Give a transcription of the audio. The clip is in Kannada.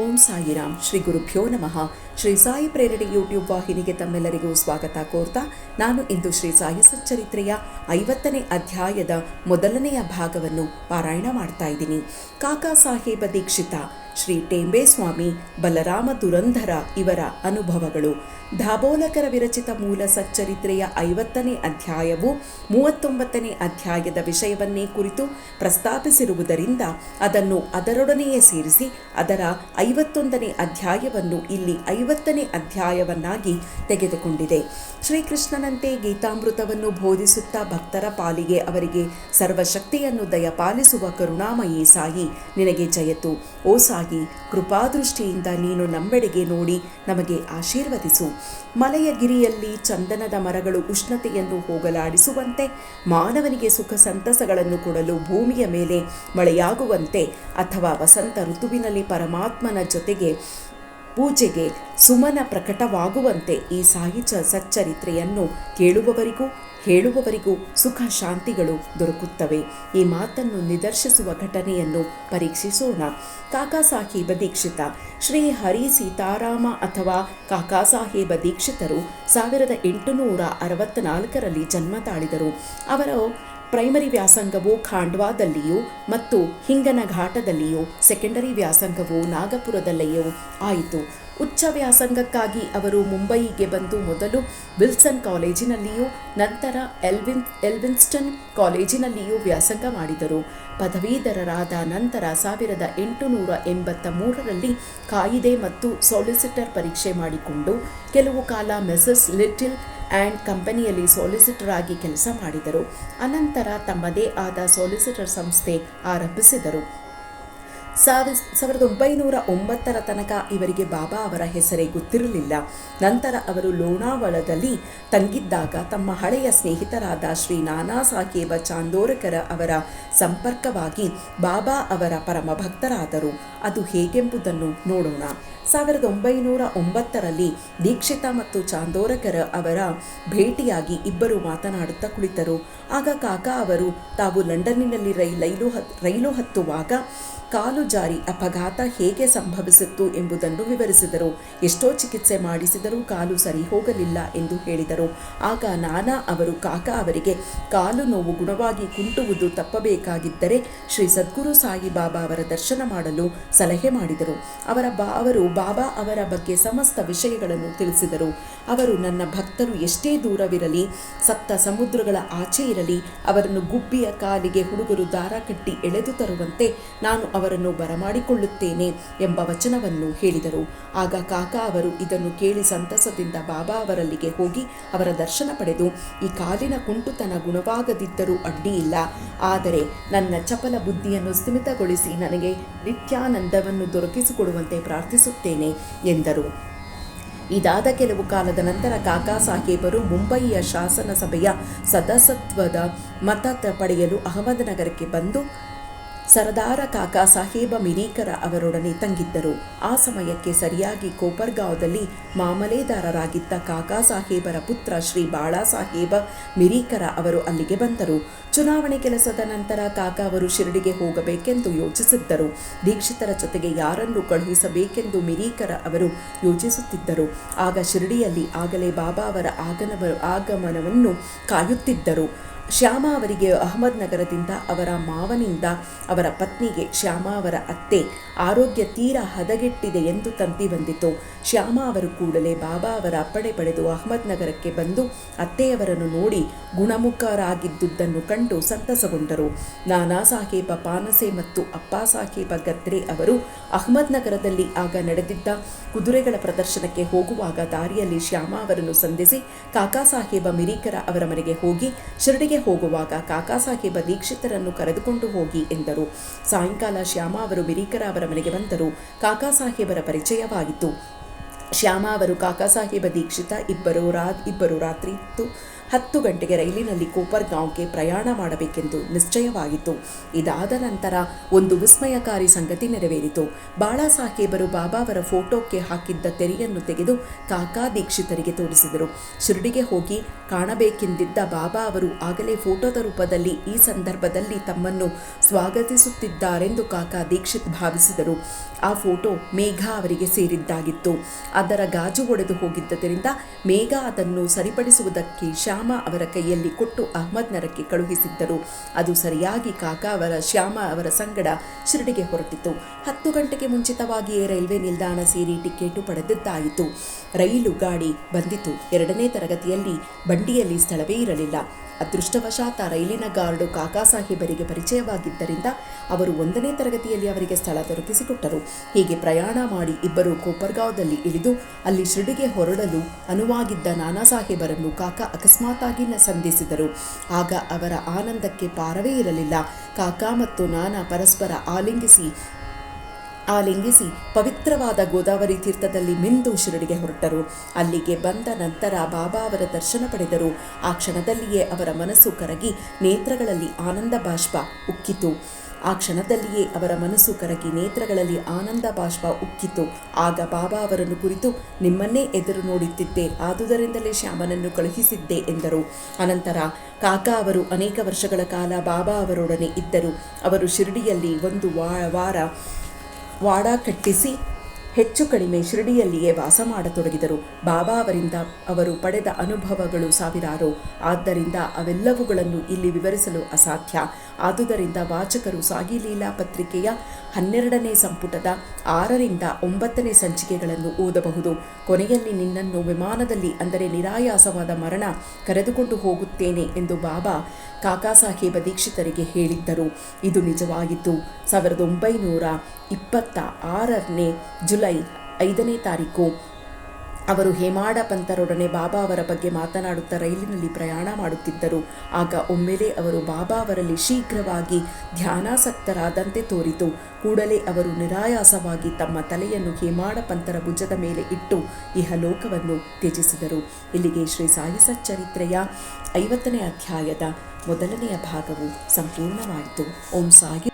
ಓಂ ಸಾಯಿರಾಮ್. ಶ್ರೀ ಗುರುಭ್ಯೋ ನಮಃ. ಶ್ರೀ ಸಾಯಿ ಪ್ರೇರಣೆ ಯೂಟ್ಯೂಬ್ ವಾಹಿನಿಗೆ ತಮ್ಮೆಲ್ಲರಿಗೂ ಸ್ವಾಗತ ಕೋರ್ತಾ ನಾನು ಇಂದು ಶ್ರೀ ಸಾಯಿ ಸಚ್ಚರಿತ್ರೆಯ 50ನೇ ಅಧ್ಯಾಯದ ಮೊದಲನೆಯ ಭಾಗವನ್ನು ಪಾರಾಯಣ ಮಾಡ್ತಾ ಇದ್ದೀನಿ. ಕಾಕಾ ಸಾಹೇಬ ದೀಕ್ಷಿತ ಶ್ರೀ ಟೇಂಬೆ ಸ್ವಾಮಿ ಬಲರಾಮ ದುರಂಧರ ಇವರ ಅನುಭವಗಳು. ದಾಬೋಲಕರ ವಿರಚಿತ ಮೂಲ ಸಚ್ಚರಿತ್ರೆಯ 50ನೇ ಅಧ್ಯಾಯವು 39ನೇ ಅಧ್ಯಾಯದ ವಿಷಯವನ್ನೇ ಕುರಿತು ಪ್ರಸ್ತಾಪಿಸಿರುವುದರಿಂದ ಅದನ್ನು ಅದರೊಡನೆಯೇ ಸೇರಿಸಿ ಅದರ 51ನೇ ಅಧ್ಯಾಯವನ್ನು ಇಲ್ಲಿ 50ನೇ ಅಧ್ಯಾಯವನ್ನಾಗಿ ತೆಗೆದುಕೊಂಡಿದೆ. ಶ್ರೀಕೃಷ್ಣನಂತೆ ಗೀತಾಮೃತವನ್ನು ಬೋಧಿಸುತ್ತಾ ಭಕ್ತರ ಪಾಲಿಗೆ ಅವರಿಗೆ ಸರ್ವಶಕ್ತಿಯನ್ನು ದಯಪಾಲಿಸುವ ಕರುಣಾಮಯಿ ಸಾಯಿ ನಿನಗೆ ಜಯತು. ಓ ಸಾಯಿ, ಕೃಪಾದೃಷ್ಟಿಯಿಂದ ನೀನು ನಮ್ಮೆಡೆಗೆ ನೋಡಿ ನಮಗೆ ಆಶೀರ್ವದಿಸು. ಮಲೆಯ ಗಿರಿಯಲ್ಲಿ ಚಂದನದ ಮರಗಳು ಉಷ್ಣತೆಯನ್ನು ಹೋಗಲಾಡಿಸುವಂತೆ, ಮಾನವನಿಗೆ ಸುಖ ಸಂತಸಗಳನ್ನು ಕೊಡಲು ಭೂಮಿಯ ಮೇಲೆ ಮಳೆಯಾಗುವಂತೆ, ಅಥವಾ ವಸಂತ ಋತುವಿನಲ್ಲಿ ಪರಮಾತ್ಮನ ಜೊತೆಗೆ ಪೂಜೆಗೆ ಸುಮನ ಪ್ರಕಟವಾಗುವಂತೆ ಈ ಸಾಯಿ ಸಚ್ಚರಿತ್ರೆಯನ್ನು ಕೇಳುವವರಿಗೂ ಹೇಳುವವರಿಗೂ ಸುಖ ಶಾಂತಿಗಳು ದೊರಕುತ್ತವೆ. ಈ ಮಾತನ್ನು ನಿದರ್ಶಿಸುವ ಘಟನೆಯನ್ನು ಪರೀಕ್ಷಿಸೋಣ. ಕಾಕಾ ಸಾಹೇಬ ದೀಕ್ಷಿತ ಶ್ರೀ ಹರಿ ಸೀತಾರಾಮ ಅಥವಾ ಕಾಕಾ ಸಾಹೇಬ ದೀಕ್ಷಿತರು 1864ರಲ್ಲಿ ಜನ್ಮ ತಾಳಿದರು. ಅವರ ಪ್ರೈಮರಿ ವ್ಯಾಸಂಗವು ಖಾಂಡ್ವಾದಲ್ಲಿಯೂ ಮತ್ತು ಹಿಂಗನಘಾಟದಲ್ಲಿಯೂ, ಸೆಕೆಂಡರಿ ವ್ಯಾಸಂಗವು ನಾಗಪುರದಲ್ಲಿಯೂ ಆಯಿತು. ಉಚ್ಚ ವ್ಯಾಸಂಗಕ್ಕಾಗಿ ಅವರು ಮುಂಬಯಿಗೆ ಬಂದು ಮೊದಲು ವಿಲ್ಸನ್ ಕಾಲೇಜಿನಲ್ಲಿಯೂ ನಂತರ ಎಲ್ವಿನ್ಸ್ಟನ್ ಕಾಲೇಜಿನಲ್ಲಿಯೂ ವ್ಯಾಸಂಗ ಮಾಡಿದರು. ಪದವೀಧರರಾದ ನಂತರ 1883ರಲ್ಲಿ ಕಾಯಿದೆ ಮತ್ತು ಸಾಲಿಸಿಟರ್ ಪರೀಕ್ಷೆ ಮಾಡಿಕೊಂಡು ಕೆಲವು ಕಾಲ ಮೆಸರ್ಸ್ ಲಿಟಿಲ್ ಆ್ಯಂಡ್ ಕಂಪನಿಯಲ್ಲಿ ಸಾಲಿಸಿಟರ್ ಆಗಿ ಕೆಲಸ ಮಾಡಿದರು. ಅನಂತರ ತಮ್ಮದೇ ಆದ ಸಾಲಿಸಿಟರ್ ಸಂಸ್ಥೆ ಆರಂಭಿಸಿದರು. 1909ರ ತನಕ ಇವರಿಗೆ ಬಾಬಾ ಅವರ ಹೆಸರೇ ಗೊತ್ತಿರಲಿಲ್ಲ. ನಂತರ ಅವರು ಲೋನಾವಳದಲ್ಲಿ ತಂಗಿದ್ದಾಗ ತಮ್ಮ ಹಳೆಯ ಸ್ನೇಹಿತರಾದ ಶ್ರೀ ನಾನಾ ಸಾಹೇಬ ಚಾಂದೋರಕರ ಅವರ ಸಂಪರ್ಕವಾಗಿ ಬಾಬಾ ಅವರ ಪರಮ ಭಕ್ತರಾದರು. ಅದು ಹೇಗೆಂಬುದನ್ನು ನೋಡೋಣ. 1909ರಲ್ಲಿ ದೀಕ್ಷಿತ ಮತ್ತು ಚಾಂದೋರಕರ ಅವರ ಭೇಟಿಯಾಗಿ ಇಬ್ಬರು ಮಾತನಾಡುತ್ತಾ ಕುಳಿತರು. ಆಗ ಕಾಕಾ ಅವರು ತಾವು ಲಂಡನ್ನಿನಲ್ಲಿ ರೈಲು ಹತ್ತುವಾಗ ಕಾಲು ಜಾರಿ ಅಪಘಾತ ಹೇಗೆ ಸಂಭವಿಸಿತ್ತು ಎಂಬುದನ್ನು ವಿವರಿಸಿದರು. ಎಷ್ಟೋ ಚಿಕಿತ್ಸೆ ಮಾಡಿಸಿದರೂ ಕಾಲು ಸರಿ ಹೋಗಲಿಲ್ಲ ಎಂದು ಹೇಳಿದರು. ಆಗ ನಾನಾ ಅವರು ಕಾಕಾ ಅವರಿಗೆ ಕಾಲು ನೋವು ಗುಣವಾಗಿ ಕುಂಟುವುದು ತಪ್ಪಬೇಕಾಗಿದ್ದರೆ ಶ್ರೀ ಸದ್ಗುರು ಸಾಯಿ ಬಾಬಾ ಅವರ ದರ್ಶನ ಮಾಡಲು ಸಲಹೆ ಮಾಡಿದರು. ಅವರು ಬಾಬಾ ಅವರ ಬಗ್ಗೆ ಸಮಸ್ತ ವಿಷಯಗಳನ್ನು ತಿಳಿಸಿದರು. ಅವರು ನನ್ನ ಭಕ್ತರು ಎಷ್ಟೇ ದೂರವಿರಲಿ, ಸಪ್ತ ಸಮುದ್ರಗಳ ಆಚೆ ಇರಲಿ, ಅವರನ್ನು ಗುಬ್ಬಿಯ ಕಾಲಿಗೆ ಹುಡುಗರು ದಾರ ಕಟ್ಟಿ ಎಳೆದು ತರುವಂತೆ ನಾನು ಅವರನ್ನು ಬರಮಾಡಿಕೊಳ್ಳುತ್ತೇನೆ ಎಂಬ ವಚನವನ್ನು ಹೇಳಿದರು. ಆಗ ಕಾಕಾ ಅವರು ಇದನ್ನು ಕೇಳಿ ಸಂತಸದಿಂದ ಬಾಬಾ ಅವರಲ್ಲಿಗೆ ಹೋಗಿ ಅವರ ದರ್ಶನ ಪಡೆದು, ಈ ಕಾಲಿನ ಕುಂಟುತನ ಗುಣವಾಗದಿದ್ದರೂ ಅಡ್ಡಿಯಿಲ್ಲ, ಆದರೆ ನನ್ನ ಚಪಲ ಬುದ್ಧಿಯನ್ನು ಸ್ಥಿಮಿತಗೊಳಿಸಿ ನನಗೆ ನಿತ್ಯಾನಂದವನ್ನು ದೊರಕಿಸಿಕೊಡುವಂತೆ ಪ್ರಾರ್ಥಿಸುತ್ತೇನೆ ಎಂದರು. ಇದಾದ ಕೆಲವು ಕಾಲದ ನಂತರ ಕಾಕಾ ಸಾಹೇಬರು ಮುಂಬಯಿಯ ಶಾಸನ ಸಭೆಯ ಸದಸ್ಯತ್ವದ ಮತ ಪಡೆಯಲು ಅಹಮದನಗರಕ್ಕೆ ಬಂದು ಸರದಾರ ಕಾಕಾ ಸಾಹೇಬ ಮಿರೀಕರ ಅವರೊಡನೆ ತಂಗಿದ್ದರು. ಆ ಸಮಯಕ್ಕೆ ಸರಿಯಾಗಿ ಕೋಪರ್ಗಾಂವದಲ್ಲಿ ಮಾಮಲೆದಾರರಾಗಿದ್ದ ಕಾಕಾ ಸಾಹೇಬರ ಪುತ್ರ ಶ್ರೀ ಬಾಳಾ ಸಾಹೇಬ ಮಿರೀಕರ ಅವರು ಅಲ್ಲಿಗೆ ಬಂದರು. ಚುನಾವಣೆ ಕೆಲಸದ ನಂತರ ಕಾಕಾ ಅವರು ಶಿರಡಿಗೆ ಹೋಗಬೇಕೆಂದು ಯೋಚಿಸಿದ್ದರು. ದೀಕ್ಷಿತರ ಜೊತೆಗೆ ಯಾರನ್ನು ಕಳುಹಿಸಬೇಕೆಂದು ಮಿರೀಕರ ಅವರು ಯೋಚಿಸುತ್ತಿದ್ದರು. ಆಗ ಶಿರಡಿಯಲ್ಲಿ ಆಗಲೇ ಬಾಬಾ ಅವರ ಆಗಮನವನ್ನು ಕಾಯುತ್ತಿದ್ದರು. ಶ್ಯಾಮ ಅವರಿಗೆ ಅಹಮದ್ನಗರದಿಂದ ಅವರ ಮಾವನಿಂದ ಅವರ ಪತ್ನಿಗೆ ಶ್ಯಾಮ ಅವರ ಅತ್ತೆ ಆರೋಗ್ಯ ತೀರಾ ಹದಗೆಟ್ಟಿದೆ ಎಂದು ತಂತಿ ಬಂದಿತು. ಶ್ಯಾಮ ಅವರು ಕೂಡಲೇ ಬಾಬಾ ಅವರ ಅಪ್ಪಣೆ ಪಡೆದು ಅಹಮದ್ನಗರಕ್ಕೆ ಬಂದು ಅತ್ತೆಯವರನ್ನು ನೋಡಿ ಗುಣಮುಖರಾಗಿದ್ದುದನ್ನು ಕಂಡು ಸಂತಸಗೊಂಡರು. ನಾನಾ ಸಾಹೇಬ ಪಾನಸೆ ಮತ್ತು ಅಪ್ಪಾ ಸಾಹೇಬ ಗತ್ರೆ ಅವರು ಅಹಮದ್ನಗರದಲ್ಲಿ ಆಗ ನಡೆದಿದ್ದ ಕುದುರೆಗಳ ಪ್ರದರ್ಶನಕ್ಕೆ ಹೋಗುವಾಗ ದಾರಿಯಲ್ಲಿ ಶ್ಯಾಮ ಅವರನ್ನು ಸಂಧಿಸಿ ಕಾಕಾ ಸಾಹೇಬ ಮಿರೀಕರ ಅವರ ಮನೆಗೆ ಹೋಗಿ ಶಿರಡಿಗೆ ಹೋಗುವಾಗ ಕಾಕಾ ಸಾಹೇಬ ದೀಕ್ಷಿತರನ್ನು ಕರೆದುಕೊಂಡು ಹೋಗಿ ಎಂದರು. ಸಾಯಂಕಾಲ ಶ್ಯಾಮ ಅವರು ಮಿರೀಕರ ಅವರ ಮನೆಗೆ ಬಂದರು. ಕಾಕಾ ಸಾಹೇಬರ ಪರಿಚಯವಾಯಿತು. ಶ್ಯಾಮ ಅವರು ಕಾಕಾ ಸಾಹೇಬ ದೀಕ್ಷಿತ ಇಬ್ಬರು ರಾತ್ರಿ ಇತ್ತು. 10 ಗಂಟೆಗೆ ರೈಲಿನಲ್ಲಿ ಕೋಪರ್ಗಾಂವ್ಗೆ ಪ್ರಯಾಣ ಮಾಡಬೇಕೆಂದು ನಿಶ್ಚಯವಾಗಿತ್ತು. ಇದಾದ ನಂತರ ಒಂದು ವಿಸ್ಮಯಕಾರಿ ಸಂಗತಿ ನೆರವೇರಿತು. ಬಾಳಾಸಾಹೇಬರು ಬಾಬಾವರ ಫೋಟೋಕ್ಕೆ ಹಾಕಿದ್ದ ತೆರೆಯನ್ನು ತೆಗೆದು ಕಾಕಾ ದೀಕ್ಷಿತರಿಗೆ ತೋರಿಸಿದರು. ಶಿರ್ಡಿಗೆ ಹೋಗಿ ಕಾಣಬೇಕೆಂದಿದ್ದ ಬಾಬಾ ಅವರು ಆಗಲೇ ಫೋಟೋದ ರೂಪದಲ್ಲಿ ಈ ಸಂದರ್ಭದಲ್ಲಿ ತಮ್ಮನ್ನು ಸ್ವಾಗತಿಸುತ್ತಿದ್ದಾರೆಂದು ಕಾಕಾ ದೀಕ್ಷಿತ್ ಭಾವಿಸಿದರು. ಆ ಫೋಟೋ ಮೇಘಾ ಅವರಿಗೆ ಸೇರಿದ್ದಾಗಿತ್ತು. ಅದರ ಗಾಜು ಒಡೆದು ಹೋಗಿದ್ದರಿಂದ ಮೇಘಾ ಅದನ್ನು ಸರಿಪಡಿಸುವುದಕ್ಕೆ ಶ್ಯಾಮ ಅವರ ಕೈಯಲ್ಲಿ ಕೊಟ್ಟು ಅಹ್ಮದ್ನಗರಕ್ಕೆ ಕಳುಹಿಸಿದ್ದರು. ಅದು ಸರಿಯಾಗಿ ಕಾಕಾ ಅವರ ಶ್ಯಾಮ ಅವರ ಸಂಗಡ ಶಿರ್ಡಿಗೆ ಹೊರಟಿತು. 10 ಗಂಟೆಗೆ ಮುಂಚಿತವಾಗಿಯೇ ರೈಲ್ವೆ ನಿಲ್ದಾಣ ಸೇರಿ ಟಿಕೆಟು ಪಡೆದಿದ್ದಾಯಿತು. ರೈಲು ಗಾಡಿ ಬಂದಿತು. 2ನೇ ತರಗತಿಯಲ್ಲಿ ಬಂಡಿಯಲ್ಲಿ ಸ್ಥಳವೇ ಇರಲಿಲ್ಲ. ಅದೃಷ್ಟವಶಾತ್ ಆ ರೈಲಿನ ಗಾರ್ಡು ಕಾಕಾ ಸಾಹೇಬರಿಗೆ ಪರಿಚಯವಾಗಿದ್ದರಿಂದ ಅವರು 1ನೇ ತರಗತಿಯಲ್ಲಿ ಅವರಿಗೆ ಸ್ಥಳ ದೊರಕಿಸಿಕೊಟ್ಟರು. ಹೀಗೆ ಪ್ರಯಾಣ ಮಾಡಿ ಇಬ್ಬರು ಕೋಪರ್ಗಾಂವ್ದಲ್ಲಿ ಇಳಿದು ಅಲ್ಲಿ ಶಿರ್ಡಿಗೆ ಹೊರಡಲು ಅನುವಾಗಿದ್ದ ನಾನಾ ಸಾಹೇಬರನ್ನು ಕಾಕಾ ಅಕಸ್ಮಾತ್ತಾಗಿ ಸಂಧಿಸಿದರು. ಆಗ ಅವರ ಆನಂದಕ್ಕೆ ಪಾರವೇ ಇರಲಿಲ್ಲ. ಕಾಕಾ ಮತ್ತು ನಾನಾ ಪರಸ್ಪರ ಆಲಿಂಗಿಸಿ ಪವಿತ್ರವಾದ ಗೋದಾವರಿ ತೀರ್ಥದಲ್ಲಿ ಮಿಂದು ಶಿರಡಿಗೆ ಹೊರಟರು. ಅಲ್ಲಿಗೆ ಬಂದ ನಂತರ ಬಾಬಾ ಅವರ ದರ್ಶನ ಪಡೆದರು. ಆ ಕ್ಷಣದಲ್ಲಿಯೇ ಅವರ ಮನಸ್ಸು ಕರಗಿ ನೇತ್ರಗಳಲ್ಲಿ ಆನಂದ ಬಾಷ್ಪ ಉಕ್ಕಿತು. ಆಗ ಬಾಬಾ ಅವರನ್ನು ಕುರಿತು, ನಿಮ್ಮನ್ನೇ ಎದುರು ನೋಡುತ್ತಿದ್ದೆ, ಆದುದರಿಂದಲೇ ಶ್ಯಾಮನನ್ನು ಕಳುಹಿಸಿದ್ದೆ ಎಂದರು. ಅನಂತರ ಕಾಕಾ ಅವರು ಅನೇಕ ವರ್ಷಗಳ ಕಾಲ ಬಾಬಾ ಅವರೊಡನೆ ಇದ್ದರು. ಅವರು ಶಿರ್ಡಿಯಲ್ಲಿ ಒಂದು ವಾಡ ಕಟ್ಟಿಸಿ ಹೆಚ್ಚು ಕಡಿಮೆ ಶಿರ್ಡಿಯಲ್ಲಿಯೇ ವಾಸ ಮಾಡತೊಡಗಿದರು. ಬಾಬಾ ಅವರಿಂದ ಅವರು ಪಡೆದ ಅನುಭವಗಳು ಸಾವಿರಾರು. ಆದ್ದರಿಂದ ಅವೆಲ್ಲವುಗಳನ್ನು ಇಲ್ಲಿ ವಿವರಿಸಲು ಅಸಾಧ್ಯ. ಆದುದರಿಂದ ವಾಚಕರು ಸಾಗಿ ಲೀಲಾ ಪತ್ರಿಕೆಯ 12ನೇ ಸಂಪುಟದ 6ರಿಂದ 9ನೇ ಸಂಚಿಕೆಗಳನ್ನು ಓದಬಹುದು. ಕೊನೆಯಲ್ಲಿ ನಿನ್ನನ್ನು ವಿಮಾನದಲ್ಲಿ, ಅಂದರೆ ನಿರಾಯಾಸವಾದ ಮರಣ, ಕರೆದುಕೊಂಡು ಹೋಗುತ್ತೇನೆ ಎಂದು ಬಾಬಾ ಕಾಕಾ ಸಾಹೇಬ ದೀಕ್ಷಿತರಿಗೆ ಹೇಳಿದ್ದರು. ಇದು ನಿಜವಾಗಿತ್ತು. 1926ನೇ ಜುಲೈ 5ನೇ ತಾರೀಕು ಅವರು ಹೇಮಾಡ ಪಂತರೊಡನೆ ಬಾಬಾ ಅವರ ಬಗ್ಗೆ ಮಾತನಾಡುತ್ತಾ ರೈಲಿನಲ್ಲಿ ಪ್ರಯಾಣ ಮಾಡುತ್ತಿದ್ದರು. ಆಗ ಒಮ್ಮೆಲೆ ಅವರು ಬಾಬಾ ಅವರಲ್ಲಿ ಶೀಘ್ರವಾಗಿ ಧ್ಯಾನಾಸಕ್ತರಾದಂತೆ ತೋರಿತು. ಕೂಡಲೇ ಅವರು ನಿರಾಯಾಸವಾಗಿ ತಮ್ಮ ತಲೆಯನ್ನು ಹೇಮಾಡ ಪಂತರ ಭುಜದ ಮೇಲೆ ಇಟ್ಟು ಇಹಲೋಕವನ್ನು ತ್ಯಜಿಸಿದರು. ಇಲ್ಲಿಗೆ ಶ್ರೀ ಸಾಯಿ ಸಚ್ಚರಿತ್ರೆಯ 50ನೇ ಅಧ್ಯಾಯದ 1ನೇ ಭಾಗವು ಸಂಪೂರ್ಣವಾಯಿತು. ಓಂ ಸಾಯಿ.